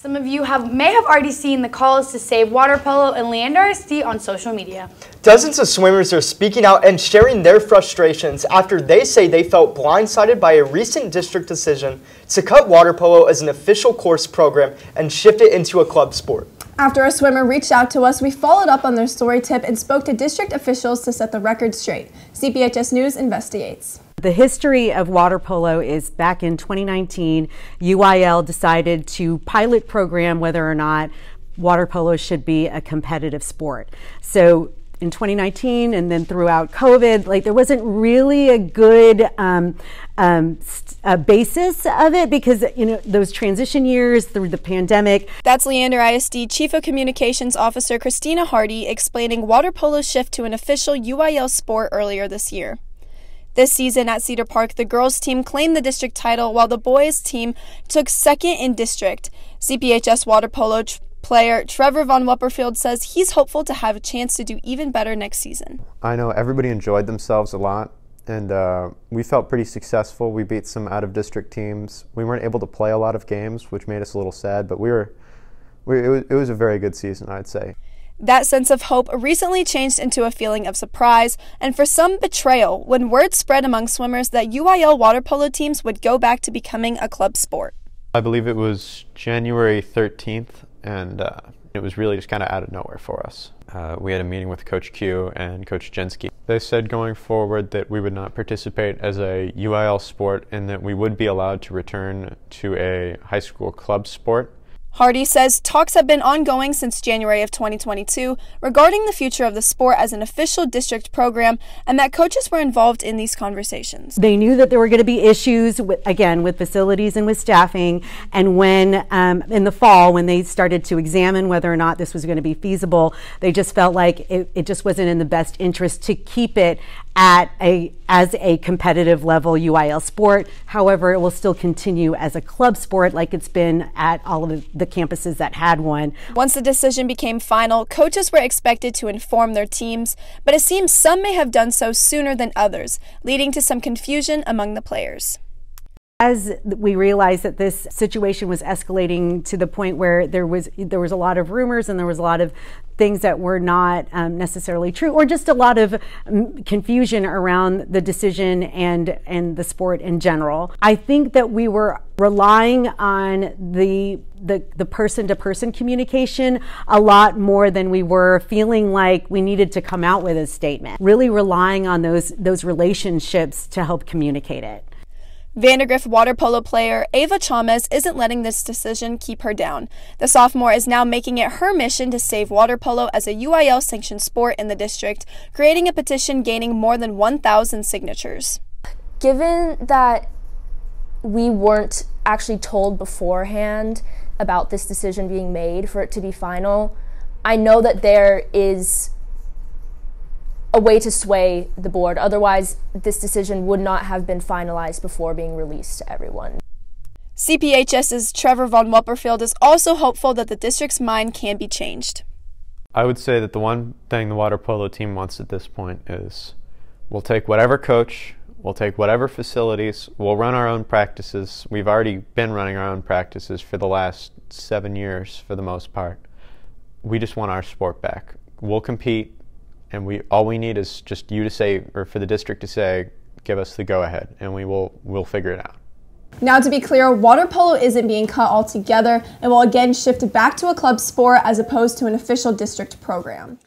Some of you may have already seen the calls to save water polo and Leander ISD on social media. Dozens of swimmers are speaking out and sharing their frustrations after they say they felt blindsided by a recent district decision to cut water polo as an official course program and shift it into a club sport. After a swimmer reached out to us, we followed up on their story tip and spoke to district officials to set the record straight. CPHS News investigates. The history of water polo is back in 2019, UIL decided to pilot program whether or not water polo should be a competitive sport. So in 2019 and then throughout COVID, there wasn't really a good basis of it because, those transition years through the pandemic. That's Leander ISD Chief of Communications Officer Christina Hardy explaining water polo's shift to an official UIL sport earlier this year. This season at Cedar Park, the girls team claimed the district title while the boys team took second in district. CPHS water polo player Trevor Von Wupperfield says he's hopeful to have a chance to do even better next season. I know everybody enjoyed themselves a lot, and we felt pretty successful. We beat some out-of-district teams. We weren't able to play a lot of games, which made us a little sad, but it was a very good season, I'd say. That sense of hope recently changed into a feeling of surprise and for some betrayal when word spread among swimmers that UIL water polo teams would go back to becoming a club sport. I believe it was January 13th, and it was really just kind of out of nowhere for us. We had a meeting with Coach Q and Coach Jensky. They said going forward that we would not participate as a UIL sport and that we would be allowed to return to a high school club sport. Hardy says talks have been ongoing since January of 2022 regarding the future of the sport as an official district program and that coaches were involved in these conversations. They knew that there were going to be issues, with facilities and with staffing, and when in the fall when they started to examine whether or not this was going to be feasible, they just felt like it just wasn't in the best interest to keep it as a competitive level UIL sport. However, it will still continue as a club sport like it's been at all of the campuses that had one. Once the decision became final, coaches were expected to inform their teams, but it seems some may have done so sooner than others, leading to some confusion among the players. As we realized that this situation was escalating to the point where there was a lot of rumors and there was a lot of things that were not necessarily true, or just a lot of confusion around the decision and the sport in general. I think that we were relying on the person-to-person communication a lot more than we were feeling like we needed to come out with a statement. Really relying on those relationships to help communicate it. Vandegrift Water Polo player Ava Chalmers isn't letting this decision keep her down. The sophomore is now making it her mission to save water polo as a UIL-sanctioned sport in the district, creating a petition gaining more than 1,000 signatures. Given that we weren't actually told beforehand about this decision being made for it to be final, I know that there is a way to sway the board. Otherwise, this decision would not have been finalized before being released to everyone. CPHS's Trevor Von Wupperfield is also hopeful that the district's mind can be changed. I would say that the one thing the water polo team wants at this point is we'll take whatever coach, we'll take whatever facilities, we'll run our own practices. We've already been running our own practices for the last 7 years for the most part. We just want our sport back. We'll compete. And all we need is just you to say, or for the district to say, give us the go-ahead, and we'll figure it out. Now, to be clear, water polo isn't being cut altogether and will again shift back to a club sport as opposed to an official district program.